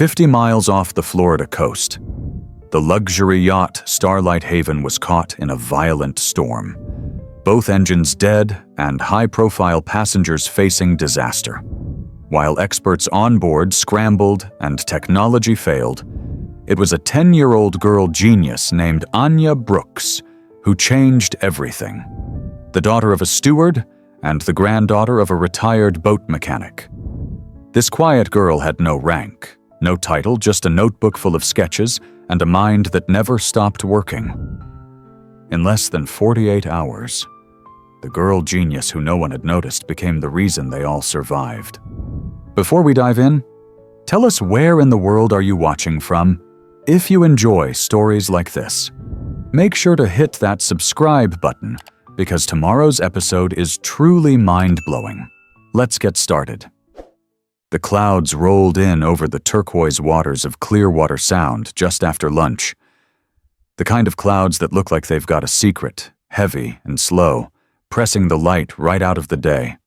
50 miles off the Florida coast, the luxury yacht Starlight Haven was caught in a violent storm. Both engines dead and high-profile passengers facing disaster. While experts on board scrambled and technology failed, it was a 10-year-old girl genius named Anya Brooks who changed everything. The daughter of a steward and the granddaughter of a retired boat mechanic. This quiet girl had no rank, no title, just a notebook full of sketches and a mind that never stopped working. In less than 48 hours, the girl genius who no one had noticed became the reason they all survived. Before we dive in, tell us where in the world are you watching from? If you enjoy stories like this, make sure to hit that subscribe button because tomorrow's episode is truly mind-blowing. Let's get started. The clouds rolled in over the turquoise waters of Clearwater Sound just after lunch. The kind of clouds that look like they've got a secret, heavy and slow, pressing the light right out of the day,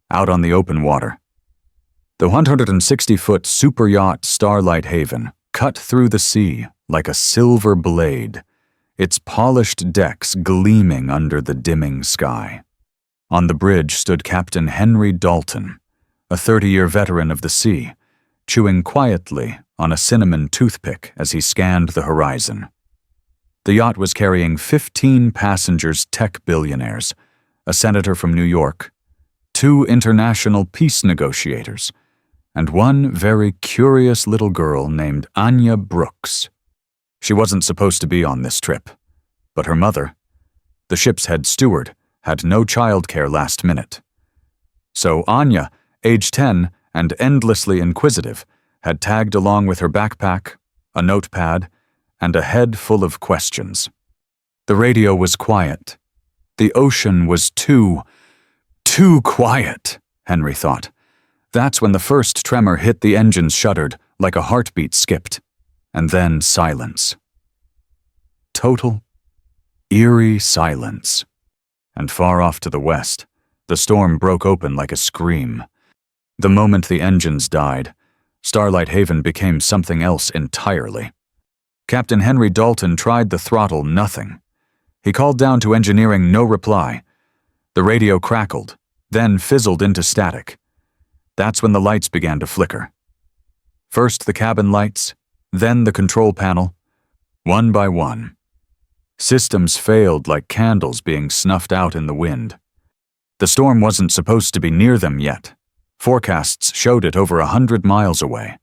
out on the open water. The 160-foot superyacht Starlight Haven cut through the sea like a silver blade, its polished decks gleaming under the dimming sky. On the bridge stood Captain Henry Dalton, a 30-year veteran of the sea, chewing quietly on a cinnamon toothpick as he scanned the horizon. The yacht was carrying 15 passengers tech billionaires, a senator from New York, 2 international peace negotiators, and one very curious little girl named Anya Brooks. She wasn't supposed to be on this trip, but her mother, the ship's head steward, had no childcare last minute. So Anya, age 10 and endlessly inquisitive, had tagged along with her backpack, a notepad, and a head full of questions. The radio was quiet. The ocean was too quiet, Henry thought. That's when the first tremor hit. The engines shuddered like a heartbeat skipped, and then silence. Total, eerie silence. And far off to the west, the storm broke open like a scream. The moment the engines died, Starlight Haven became something else entirely. Captain Henry Dalton tried the throttle, nothing. He called down to engineering, no reply. The radio crackled, then fizzled into static. That's when the lights began to flicker. First the cabin lights, then the control panel, one by one. Systems failed like candles being snuffed out in the wind. The storm wasn't supposed to be near them yet. Forecasts showed it over 100 miles away.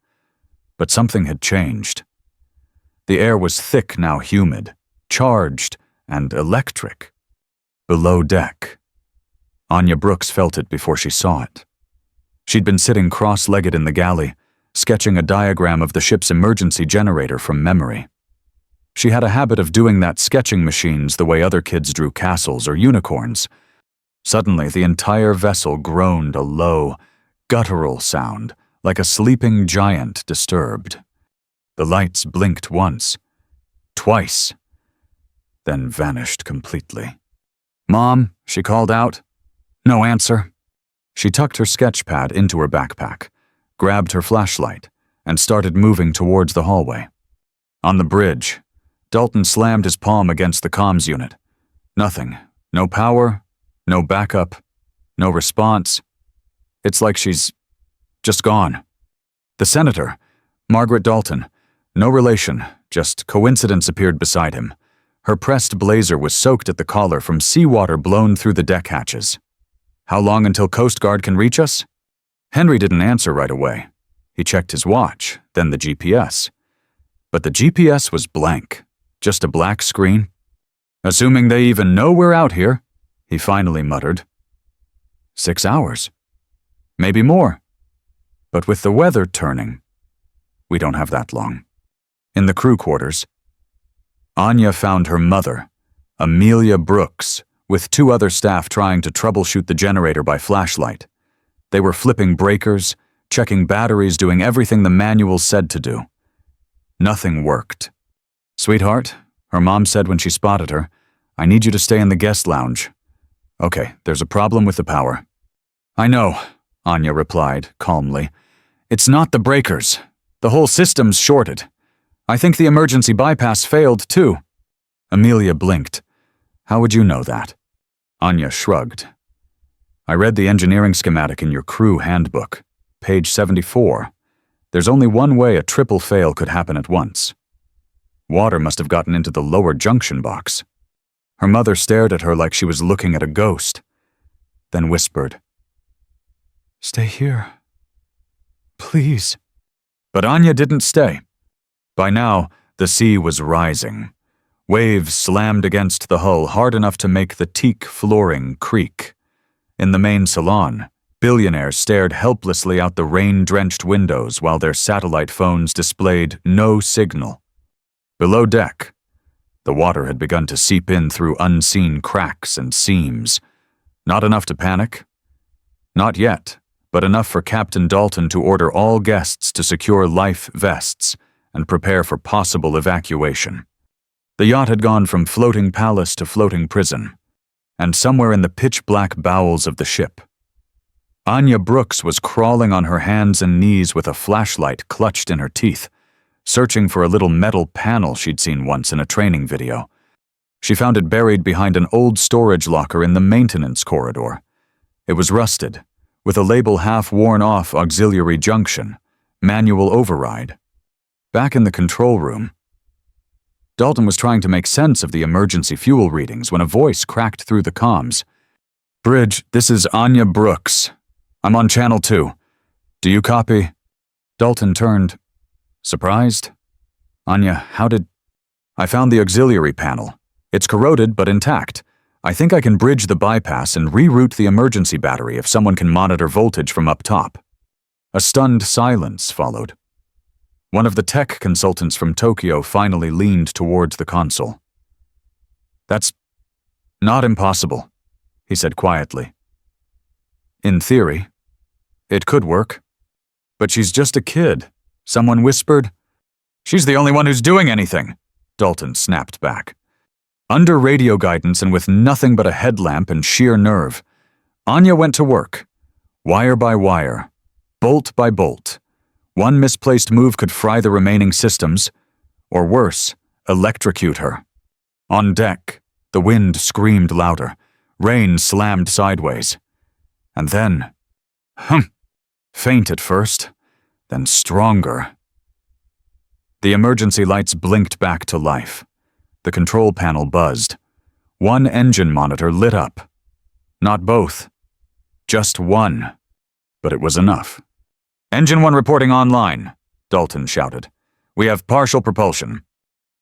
But something had changed. The air was thick, now humid, charged, and electric. Below deck, Anya Brooks felt it before she saw it. She'd been sitting cross-legged in the galley, sketching a diagram of the ship's emergency generator from memory. She had a habit of doing that sketching machines the way other kids drew castles or unicorns. Suddenly, the entire vessel groaned a low, guttural sound, like a sleeping giant disturbed. The lights blinked once, twice, then vanished completely. "Mom," she called out. No answer. She tucked her sketch pad into her backpack, grabbed her flashlight, and started moving towards the hallway. On the bridge, Dalton slammed his palm against the comms unit. Nothing. No power, no backup, no response. It's like she's just gone. The senator, Margaret Dalton, no relation, just coincidence, appeared beside him. Her pressed blazer was soaked at the collar from seawater blown through the deck hatches. "How long until Coast Guard can reach us?" Henry didn't answer right away. He checked his watch, then the GPS. But the GPS was blank, just a black screen. "Assuming they even know we're out here," he finally muttered. 6 hours. Maybe more. But with the weather turning, we don't have that long. In the crew quarters, Anya found her mother, Amelia Brooks, with 2 other staff trying to troubleshoot the generator by flashlight. They were flipping breakers, checking batteries, doing everything the manual said to do. Nothing worked. "Sweetheart," her mom said when she spotted her, "I need you to stay in the guest lounge." "Okay, there's a problem with the power." "I know," Anya replied calmly. "It's not the breakers. The whole system's shorted. I think the emergency bypass failed, too. Amelia blinked. How would you know that? Anya shrugged. I read the engineering schematic in your crew handbook, page 74. There's only one way a triple fail could happen at once. Water must have gotten into the lower junction box. Her mother stared at her like she was looking at a ghost, then whispered, "Stay here. Please." But Anya didn't stay. By now, the sea was rising. Waves slammed against the hull hard enough to make the teak flooring creak. In the main salon, billionaires stared helplessly out the rain-drenched windows while their satellite phones displayed no signal. Below deck, the water had begun to seep in through unseen cracks and seams. Not enough to panic? Not yet, but enough for Captain Dalton to order all guests to secure life vests and prepare for possible evacuation. The yacht had gone from floating palace to floating prison, and somewhere in the pitch-black bowels of the ship, Anya Brooks was crawling on her hands and knees with a flashlight clutched in her teeth, searching for a little metal panel she'd seen once in a training video. She found it buried behind an old storage locker in the maintenance corridor. It was rusted, with a label half worn off auxiliary junction, manual override. Back in the control room, Dalton was trying to make sense of the emergency fuel readings when a voice cracked through the comms. "Bridge, this is Anya Brooks. I'm on channel 2. Do you copy?" Dalton turned. Surprised? "Anya, how did—" "I found the auxiliary panel. It's corroded but intact. I think I can bridge the bypass and reroute the emergency battery if someone can monitor voltage from up top." A stunned silence followed. One of the tech consultants from Tokyo finally leaned towards the console. "That's not impossible," he said quietly. "In theory, it could work. But she's just a kid," someone whispered. "She's the only one who's doing anything," Dalton snapped back. Under radio guidance and with nothing but a headlamp and sheer nerve, Anya went to work, wire by wire, bolt by bolt. One misplaced move could fry the remaining systems, or worse, electrocute her. On deck, the wind screamed louder, rain slammed sideways. And then, faint at first, then stronger. The emergency lights blinked back to life. The control panel buzzed. One engine monitor lit up. Not both. Just one. But it was enough. "Engine 1 reporting online," Dalton shouted. "We have partial propulsion."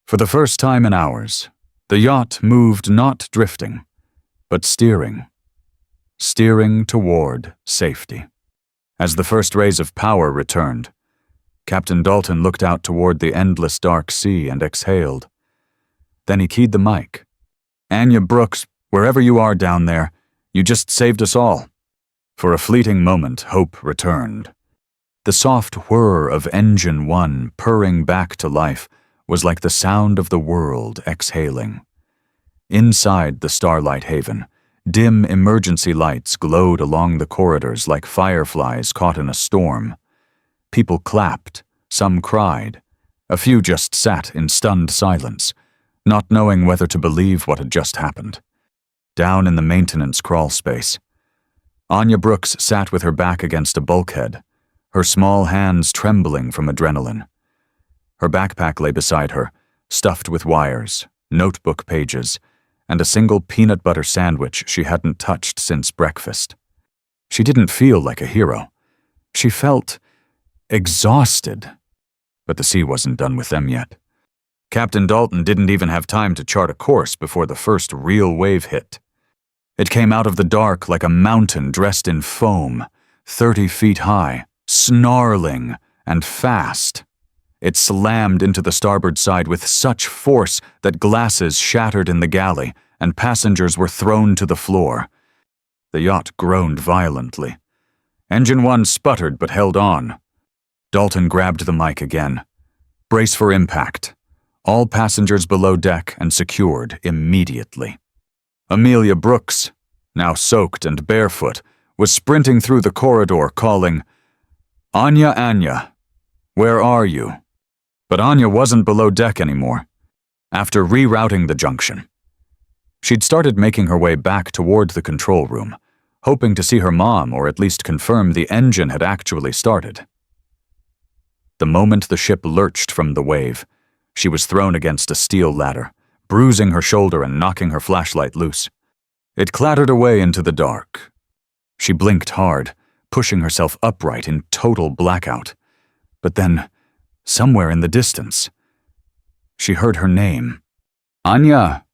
For the first time in hours, the yacht moved not drifting, but steering. Steering toward safety. As the first rays of power returned, Captain Dalton looked out toward the endless dark sea and exhaled. Then he keyed the mic. "Anya Brooks, wherever you are down there, you just saved us all." For a fleeting moment, hope returned. The soft whir of Engine 1 purring back to life was like the sound of the world exhaling. Inside the Starlight Haven, dim emergency lights glowed along the corridors like fireflies caught in a storm. People clapped, some cried, a few just sat in stunned silence, not knowing whether to believe what had just happened. Down in the maintenance crawl space, Anya Brooks sat with her back against a bulkhead, her small hands trembling from adrenaline. Her backpack lay beside her, stuffed with wires, notebook pages, and a single peanut butter sandwich she hadn't touched since breakfast. She didn't feel like a hero. She felt exhausted. But the sea wasn't done with them yet. Captain Dalton didn't even have time to chart a course before the first real wave hit. It came out of the dark like a mountain dressed in foam, 30 feet high, snarling and fast. It slammed into the starboard side with such force that glasses shattered in the galley and passengers were thrown to the floor. The yacht groaned violently. Engine 1 sputtered but held on. Dalton grabbed the mic again. "Brace for impact. All passengers below deck and secured immediately." Amelia Brooks, now soaked and barefoot, was sprinting through the corridor calling, "Anya, Anya, Where are you? But Anya wasn't below deck anymore. After rerouting the junction, she'd started making her way back toward the control room, hoping to see her mom or at least confirm the engine had actually started. The moment the ship lurched from the wave, she was thrown against a steel ladder, bruising her shoulder and knocking her flashlight loose. It clattered away into the dark. She blinked hard, pushing herself upright in total blackout. But then, somewhere in the distance, she heard her name. Anya!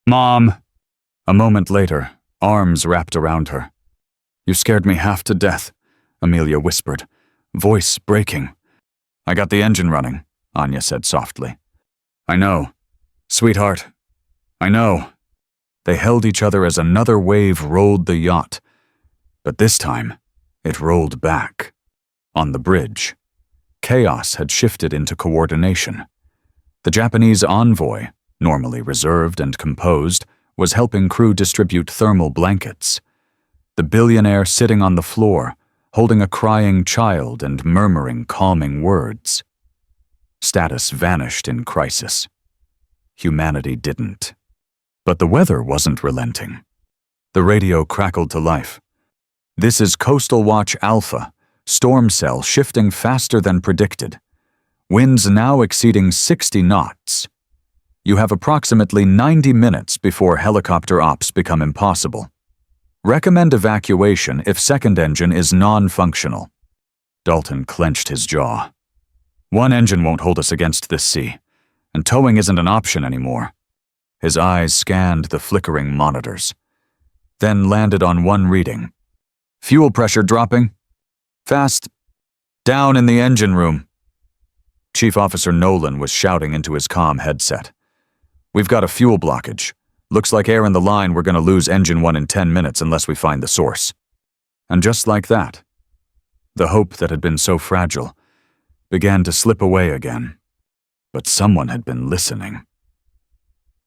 Mom! A moment later, arms wrapped around her. You scared me half to death, Amelia whispered, voice breaking. I got the engine running, Anya said softly. I know. Sweetheart. I know. They held each other as another wave rolled the yacht. But this time, it rolled back. On the bridge, chaos had shifted into coordination. The Japanese envoy, normally reserved and composed, was helping crew distribute thermal blankets. The billionaire sitting on the floor, holding a crying child and murmuring calming words. Status vanished in crisis. Humanity didn't. But the weather wasn't relenting. The radio crackled to life. This is Coastal Watch Alpha, storm cell shifting faster than predicted. Winds now exceeding 60 knots. You have approximately 90 minutes before helicopter ops become impossible. Recommend evacuation if second engine is non-functional. Dalton clenched his jaw. One engine won't hold us against this sea, and towing isn't an option anymore. His eyes scanned the flickering monitors, then landed on one reading. Fuel pressure dropping. Fast. Down in the engine room. Chief Officer Nolan was shouting into his comm headset. We've got a fuel blockage. Looks like air in the line. We're going to lose engine 1 in 10 minutes unless we find the source. And just like that, the hope that had been so fragile began to slip away again. But someone had been listening.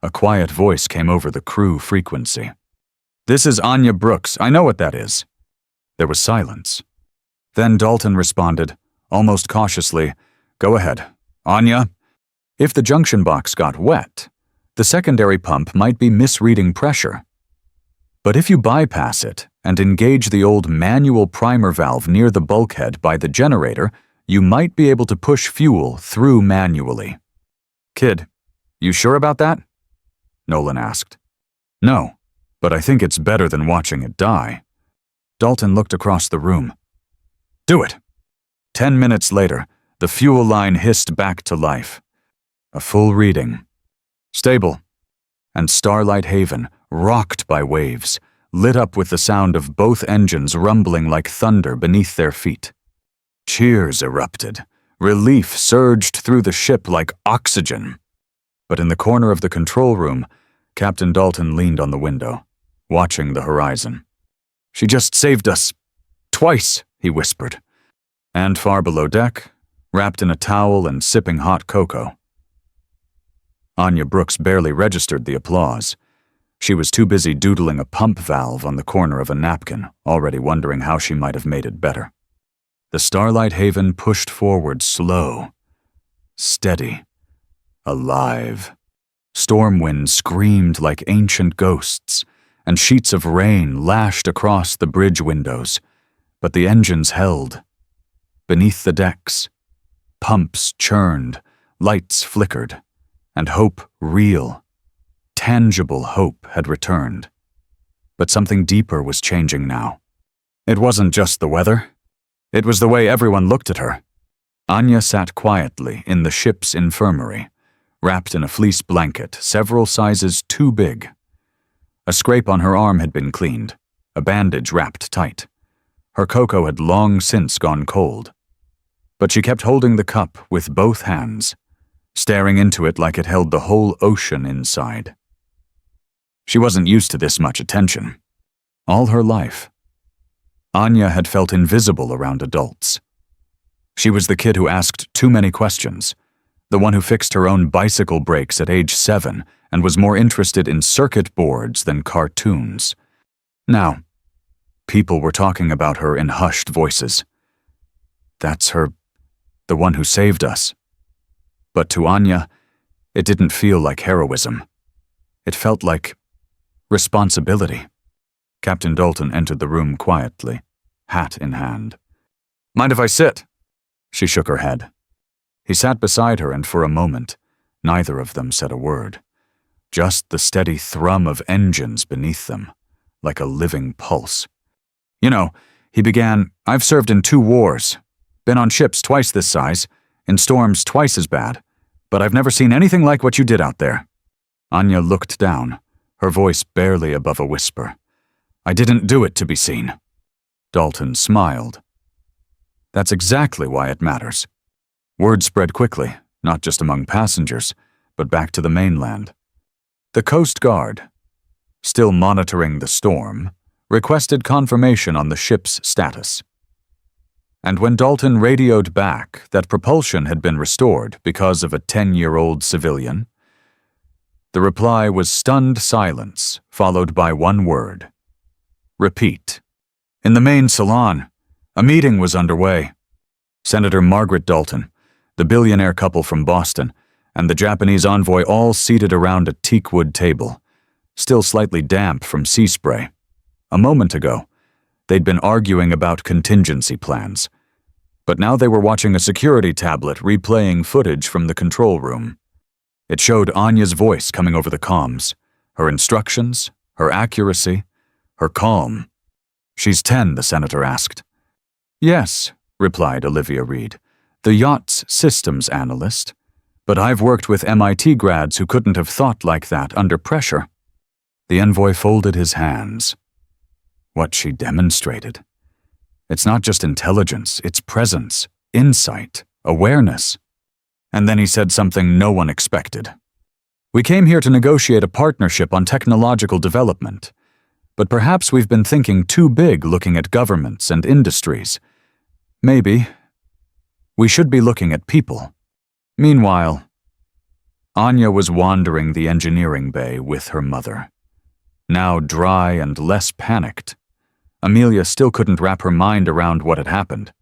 A quiet voice came over the crew frequency. This is Anya Brooks. I know what that is. There was silence. Then Dalton responded, almost cautiously, Go ahead. Anya? If the junction box got wet, the secondary pump might be misreading pressure. But if you bypass it and engage the old manual primer valve near the bulkhead by the generator, you might be able to push fuel through manually. Kid, you sure about that? Nolan asked. No, but I think it's better than watching it die. Dalton looked across the room. Do it. 10 minutes later, the fuel line hissed back to life. A full reading. Stable. And Starlight Haven, rocked by waves, lit up with the sound of both engines rumbling like thunder beneath their feet. Cheers erupted. Relief surged through the ship like oxygen. But in the corner of the control room, Captain Dalton leaned on the window, watching the horizon. She just saved us. Twice, he whispered. And far below deck, wrapped in a towel and sipping hot cocoa. Anya Brooks barely registered the applause. She was too busy doodling a pump valve on the corner of a napkin, already wondering how she might have made it better. The Starlight Haven pushed forward slow, steady, alive. Storm winds screamed like ancient ghosts, and sheets of rain lashed across the bridge windows, but the engines held. Beneath the decks, pumps churned, lights flickered, and hope, real, tangible hope, had returned. But something deeper was changing now. It wasn't just the weather. It was the way everyone looked at her. Anya sat quietly in the ship's infirmary, wrapped in a fleece blanket several sizes too big. A scrape on her arm had been cleaned, a bandage wrapped tight. Her cocoa had long since gone cold. But she kept holding the cup with both hands, staring into it like it held the whole ocean inside. She wasn't used to this much attention. All her life, Anya had felt invisible around adults. She was the kid who asked too many questions, the one who fixed her own bicycle brakes at age 7 and was more interested in circuit boards than cartoons. Now, people were talking about her in hushed voices. That's her the one who saved us. But to Anya, it didn't feel like heroism. It felt like responsibility. Captain Dalton entered the room quietly, hat in hand. "Mind if I sit?" She shook her head. He sat beside her, and for a moment, neither of them said a word. Just the steady thrum of engines beneath them, like a living pulse. "You know," he began, "I've served in 2 wars. Been on ships twice this size, in storms twice as bad, but I've never seen anything like what you did out there." Anya looked down, her voice barely above a whisper. "I didn't do it to be seen." Dalton smiled. "That's exactly why it matters." Word spread quickly, not just among passengers, but back to the mainland. The Coast Guard, still monitoring the storm, requested confirmation on the ship's status. And when Dalton radioed back that propulsion had been restored because of a 10-year-old civilian, the reply was stunned silence, followed by one word: repeat. In the main salon, a meeting was underway. Senator Margaret Dalton, the billionaire couple from Boston, and the Japanese envoy all seated around a teakwood table, still slightly damp from sea spray. A moment ago, they'd been arguing about contingency plans, but now they were watching a security tablet replaying footage from the control room. It showed Anya's voice coming over the comms, her instructions, her accuracy, her calm. "She's 10, the senator asked. "Yes," replied Olivia Reed, "the yacht's systems analyst, but I've worked with MIT grads who couldn't have thought like that under pressure." The envoy folded his hands. What she demonstrated. It's not just intelligence, it's presence, insight, awareness. And then he said something no one expected. "We came here to negotiate a partnership on technological development, but perhaps we've been thinking too big looking at governments and industries. Maybe we should be looking at people." Meanwhile, Anya was wandering the engineering bay with her mother. Now dry and less panicked, Amelia still couldn't wrap her mind around what had happened.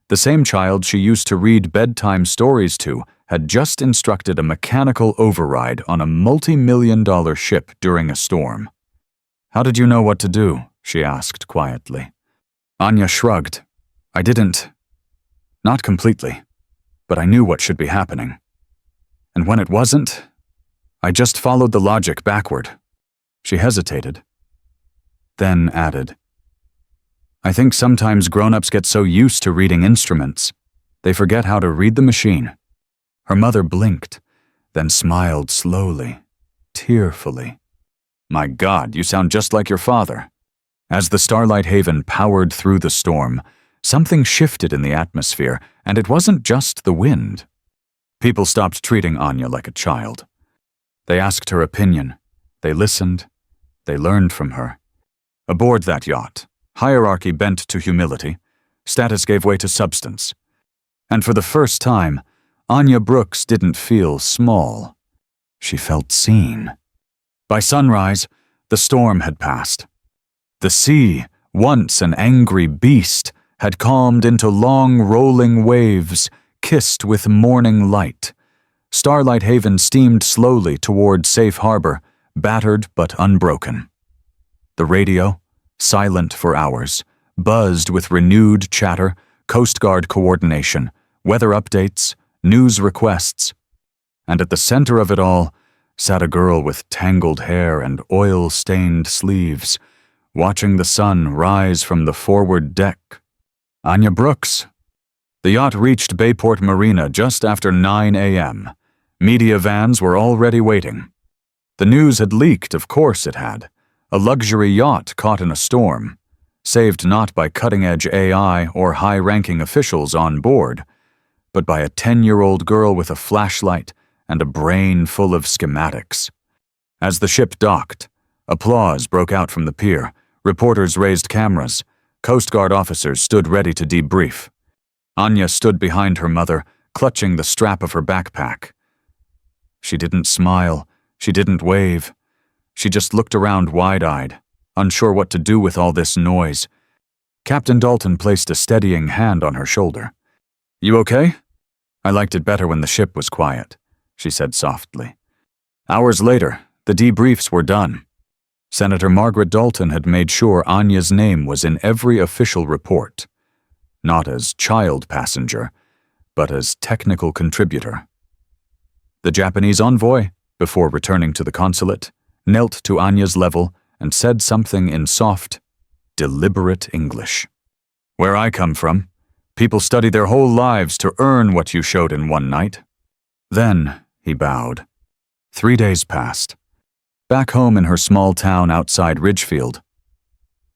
The same child she used to read bedtime stories to had just instructed a mechanical override on a multi-million-dollar ship during a storm. "How did you know what to do?" she asked quietly. Anya shrugged. "I didn't. Not completely. But I knew what should be happening. And when it wasn't, I just followed the logic backward." She hesitated, then added, "I think sometimes grown-ups get so used to reading instruments, they forget how to read the machine." Her mother blinked, then smiled slowly, tearfully. "My God, you sound just like your father." As the Starlight Haven powered through the storm, something shifted in the atmosphere, and it wasn't just the wind. People stopped treating Anya like a child. They asked her opinion. They listened. They learned from her. Aboard that yacht, hierarchy bent to humility, status gave way to substance. And for the first time, Anya Brooks didn't feel small. She felt seen. By sunrise, the storm had passed. The sea, once an angry beast, had calmed into long rolling waves, kissed with morning light. Starlight Haven steamed slowly toward safe harbor, battered but unbroken. The radio, silent for hours, buzzed with renewed chatter, Coast Guard coordination, weather updates, news requests. And at the center of it all sat a girl with tangled hair and oil-stained sleeves, watching the sun rise from the forward deck. Anya Brooks. The yacht reached Bayport Marina just after 9 a.m. Media vans were already waiting. The news had leaked, of course it had. A luxury yacht caught in a storm, saved not by cutting-edge AI or high-ranking officials on board, but by a 10-year-old girl with a flashlight and a brain full of schematics. As the ship docked, applause broke out from the pier. Reporters raised cameras. Coast Guard officers stood ready to debrief. Anya stood behind her mother, clutching the strap of her backpack. She didn't smile. She didn't wave. She just looked around wide-eyed, unsure what to do with all this noise. Captain Dalton placed a steadying hand on her shoulder. "You okay?" I liked it better when the ship was quiet, she said softly. Hours later, the debriefs were done. Senator Margaret Dalton had made sure Anya's name was in every official report, not as child passenger, but as technical contributor. The Japanese envoy, before returning to the consulate, knelt to Anya's level and said something in soft, deliberate English. Where I come from, people study their whole lives to earn what you showed in one night. Then, he bowed. 3 days passed. Back home in her small town outside Ridgefield,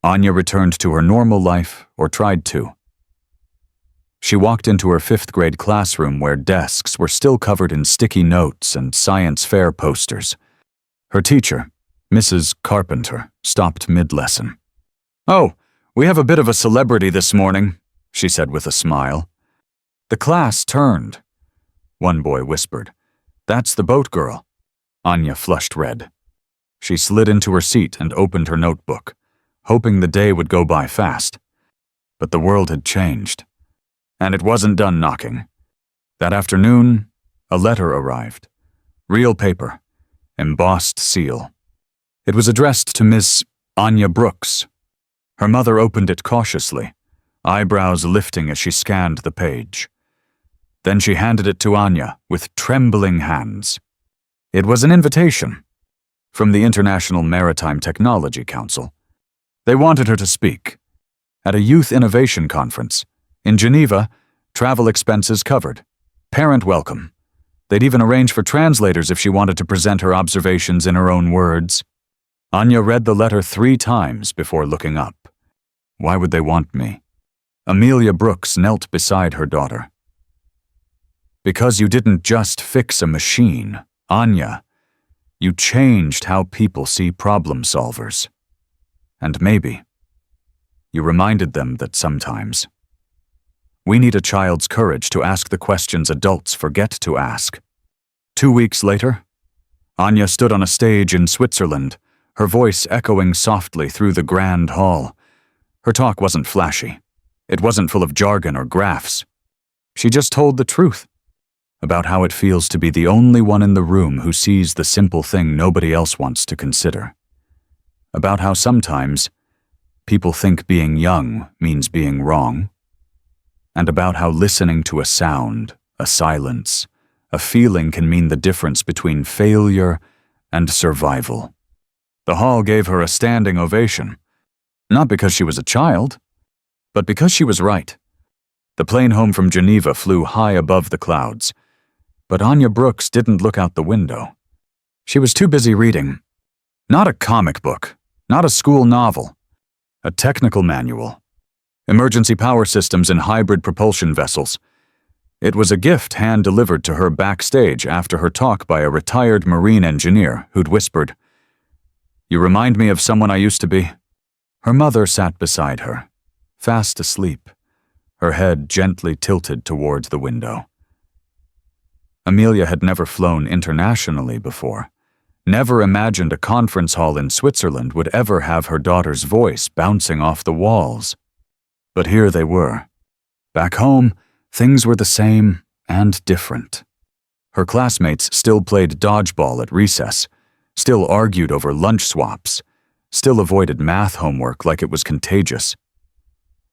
Anya returned to her normal life, or tried to. She walked into her 5th grade classroom where desks were still covered in sticky notes and science fair posters. Her teacher, Mrs. Carpenter, stopped mid-lesson. "Oh, we have a bit of a celebrity this morning," she said with a smile. The class turned. One boy whispered, "That's the boat girl." Anya flushed red. She slid into her seat and opened her notebook, hoping the day would go by fast. But the world had changed. And it wasn't done knocking. That afternoon, a letter arrived. Real paper, embossed seal. It was addressed to Miss Anya Brooks. Her mother opened it cautiously, eyebrows lifting as she scanned the page. Then she handed it to Anya with trembling hands. It was an invitation from the International Maritime Technology Council. They wanted her to speak at a youth innovation conference. In Geneva, travel expenses covered. Parent welcome. They'd even arrange for translators if she wanted to present her observations in her own words. Anya read the letter 3 times before looking up. Why would they want me? Amelia Brooks knelt beside her daughter. Because you didn't just fix a machine, Anya. You changed how people see problem solvers. And maybe you reminded them that sometimes we need a child's courage to ask the questions adults forget to ask. 2 weeks later, Anya stood on a stage in Switzerland, her voice echoing softly through the grand hall. Her talk wasn't flashy. It wasn't full of jargon or graphs. She just told the truth about how it feels to be the only one in the room who sees the simple thing nobody else wants to consider. About how sometimes people think being young means being wrong. And about how listening to a sound, a silence, a feeling can mean the difference between failure and survival. The hall gave her a standing ovation, not because she was a child, but because she was right. The plane home from Geneva flew high above the clouds, but Anya Brooks didn't look out the window. She was too busy reading. Not a comic book, not a school novel, a technical manual. Emergency power systems in hybrid propulsion vessels. It was a gift hand-delivered to her backstage after her talk by a retired marine engineer who'd whispered, "You remind me of someone I used to be." Her mother sat beside her, fast asleep, her head gently tilted towards the window. Amelia had never flown internationally before, never imagined a conference hall in Switzerland would ever have her daughter's voice bouncing off the walls. But here they were. Back home, things were the same and different. Her classmates still played dodgeball at recess, still argued over lunch swaps, still avoided math homework like it was contagious.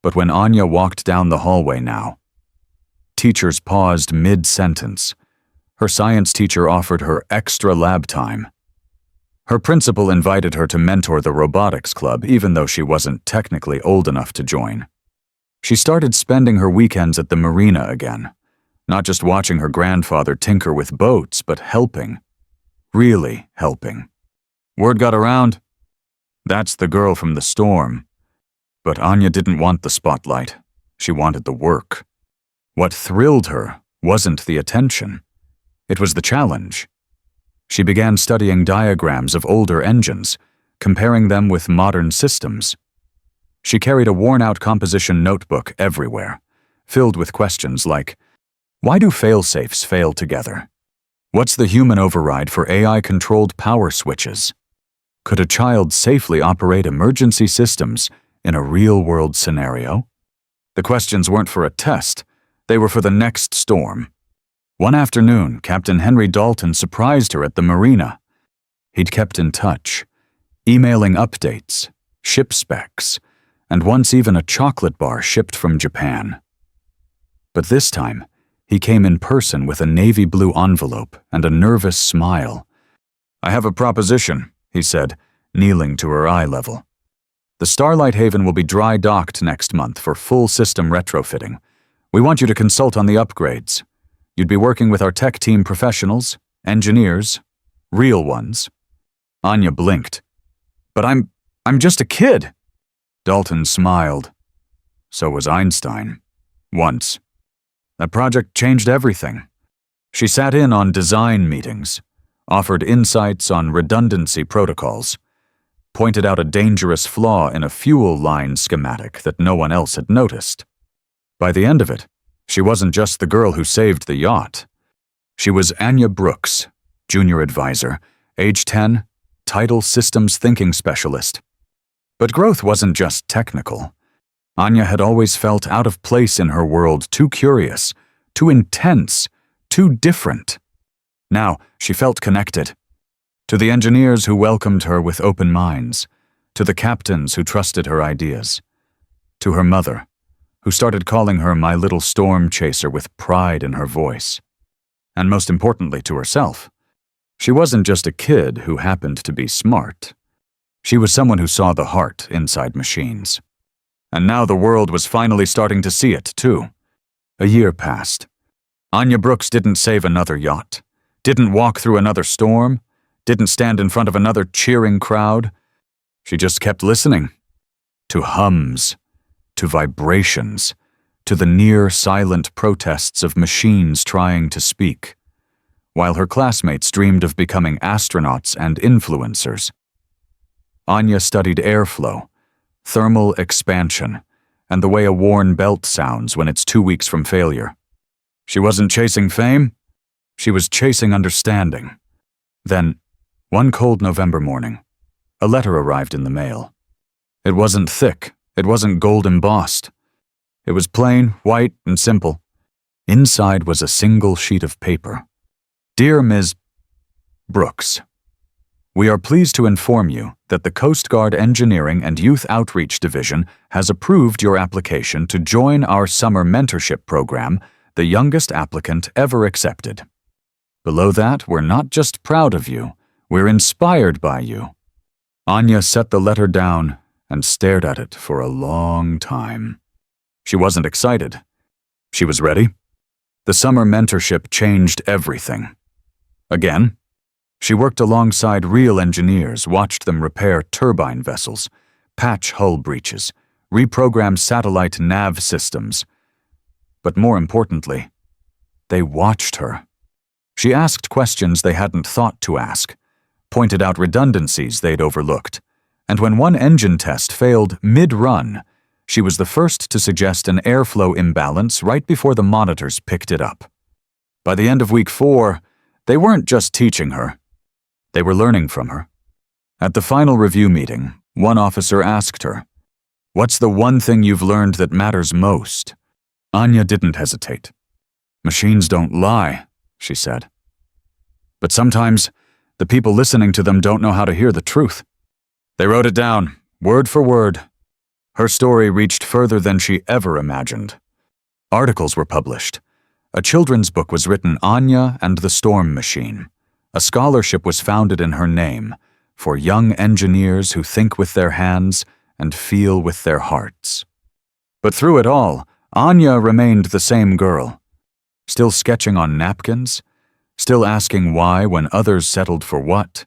But when Anya walked down the hallway now, teachers paused mid-sentence. Her science teacher offered her extra lab time. Her principal invited her to mentor the robotics club, even though she wasn't technically old enough to join. She started spending her weekends at the marina again, not just watching her grandfather tinker with boats, but helping. Really helping. Word got around. That's the girl from the storm. But Anya didn't want the spotlight. She wanted the work. What thrilled her wasn't the attention. It was the challenge. She began studying diagrams of older engines, comparing them with modern systems. She carried a worn-out composition notebook everywhere, filled with questions like, why do fail-safes fail together? What's the human override for AI-controlled power switches? Could a child safely operate emergency systems in a real-world scenario? The questions weren't for a test. They were for the next storm. One afternoon, Captain Henry Dalton surprised her at the marina. He'd kept in touch, emailing updates, ship specs, and once even a chocolate bar shipped from Japan. But this time, he came in person with a navy blue envelope and a nervous smile. "I have a proposition," he said, kneeling to her eye level. "The Starlight Haven will be dry docked next month for full system retrofitting. We want you to consult on the upgrades. You'd be working with our tech team professionals, engineers, real ones." Anya blinked. "But I'm just a kid." Dalton smiled. So was Einstein. Once. That project changed everything. She sat in on design meetings, offered insights on redundancy protocols, pointed out a dangerous flaw in a fuel line schematic that no one else had noticed. By the end of it, she wasn't just the girl who saved the yacht. She was Anya Brooks, junior advisor, age 10, title systems thinking specialist. But growth wasn't just technical. Anya had always felt out of place in her world, too curious, too intense, too different. Now she felt connected. To the engineers who welcomed her with open minds, to the captains who trusted her ideas, to her mother, who started calling her my little storm chaser with pride in her voice. And most importantly, to herself. She wasn't just a kid who happened to be smart. She was someone who saw the heart inside machines. And now the world was finally starting to see it, too. A year passed. Anya Brooks didn't save another yacht, didn't walk through another storm, didn't stand in front of another cheering crowd. She just kept listening. To hums, to vibrations, to the near-silent protests of machines trying to speak, while her classmates dreamed of becoming astronauts and influencers. Anya studied airflow, thermal expansion, and the way a worn belt sounds when it's 2 weeks from failure. She wasn't chasing fame. She was chasing understanding. Then, one cold November morning, a letter arrived in the mail. It wasn't thick. It wasn't gold embossed. It was plain, white, and simple. Inside was a single sheet of paper. "Dear Ms. Brooks, we are pleased to inform you that the Coast Guard Engineering and Youth Outreach Division has approved your application to join our summer mentorship program, the youngest applicant ever accepted. Below that, we're not just proud of you, we're inspired by you." Anya set the letter down and stared at it for a long time. She wasn't excited. She was ready. The summer mentorship changed everything. Again, she worked alongside real engineers, watched them repair turbine vessels, patch hull breaches, reprogram satellite nav systems. But more importantly, they watched her. She asked questions they hadn't thought to ask, pointed out redundancies they'd overlooked, and when one engine test failed mid-run, she was the first to suggest an airflow imbalance right before the monitors picked it up. By the end of week 4, they weren't just teaching her. They were learning from her. At the final review meeting, one officer asked her, "What's the one thing you've learned that matters most?" Anya didn't hesitate. "Machines don't lie," she said. "But sometimes, the people listening to them don't know how to hear the truth." They wrote it down, word for word. Her story reached further than she ever imagined. Articles were published. A children's book was written, Anya and the Storm Machine. A scholarship was founded in her name for young engineers who think with their hands and feel with their hearts. But through it all, Anya remained the same girl, still sketching on napkins, still asking why when others settled for what,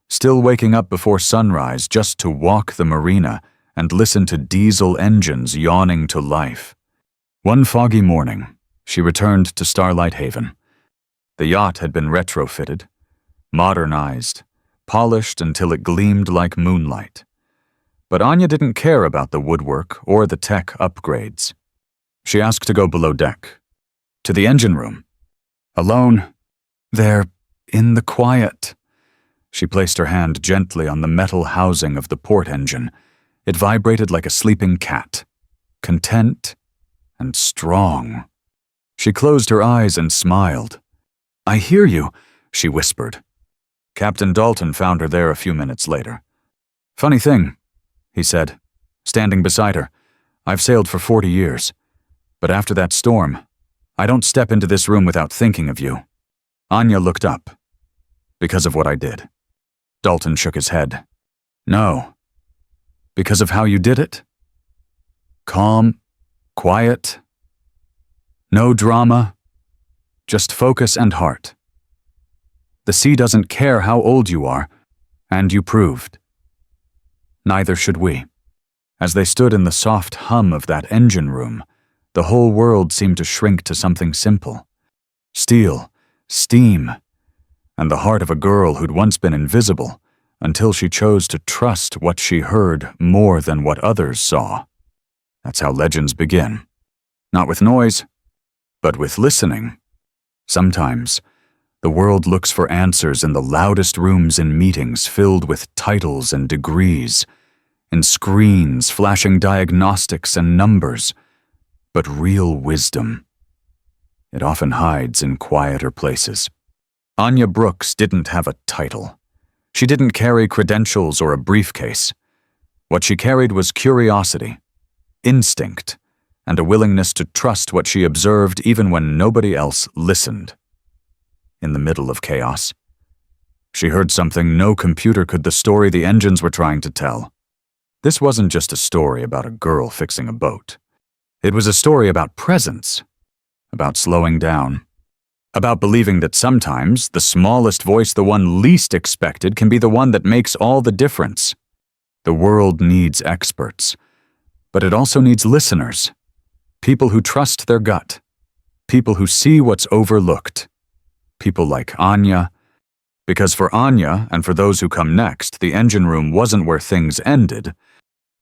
still waking up before sunrise just to walk the marina and listen to diesel engines yawning to life. One foggy morning, she returned to Starlight Haven. The yacht had been retrofitted, modernized, polished until it gleamed like moonlight. But Anya didn't care about the woodwork or the tech upgrades. She asked to go below deck, to the engine room. Alone, there, in the quiet. She placed her hand gently on the metal housing of the port engine. It vibrated like a sleeping cat, content and strong. She closed her eyes and smiled, "I hear you," she whispered. Captain Dalton found her there a few minutes later. "Funny thing," he said, standing beside her. "I've sailed for 40 years. But after that storm, I don't step into this room without thinking of you." Anya looked up. "Because of what I did?" Dalton shook his head. "No. Because of how you did it? Calm, quiet, no drama, just focus and heart. The sea doesn't care how old you are, and you proved. Neither should we." As they stood in the soft hum of that engine room, the whole world seemed to shrink to something simple. Steel, steam, and the heart of a girl who'd once been invisible until she chose to trust what she heard more than what others saw. That's how legends begin. Not with noise, but with listening. Sometimes, the world looks for answers in the loudest rooms in meetings filled with titles and degrees, in screens flashing diagnostics and numbers, but real wisdom, it often hides in quieter places. Anya Brooks didn't have a title. She didn't carry credentials or a briefcase. What she carried was curiosity, instinct, and a willingness to trust what she observed even when nobody else listened. In the middle of chaos, she heard something no computer could: the story the engines were trying to tell. This wasn't just a story about a girl fixing a boat. It was a story about presence, about slowing down, about believing that sometimes the smallest voice, the one least expected, can be the one that makes all the difference. The world needs experts, but it also needs listeners, people who trust their gut, people who see what's overlooked, people like Anya. Because for Anya, and for those who come next, the engine room wasn't where things ended.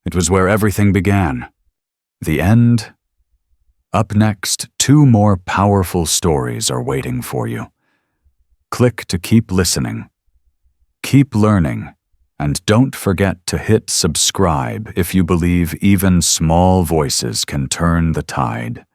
It was where everything began. The end. Up next, 2 more powerful stories are waiting for you. Click to keep listening. Keep learning, and don't forget to hit subscribe if you believe even small voices can turn the tide.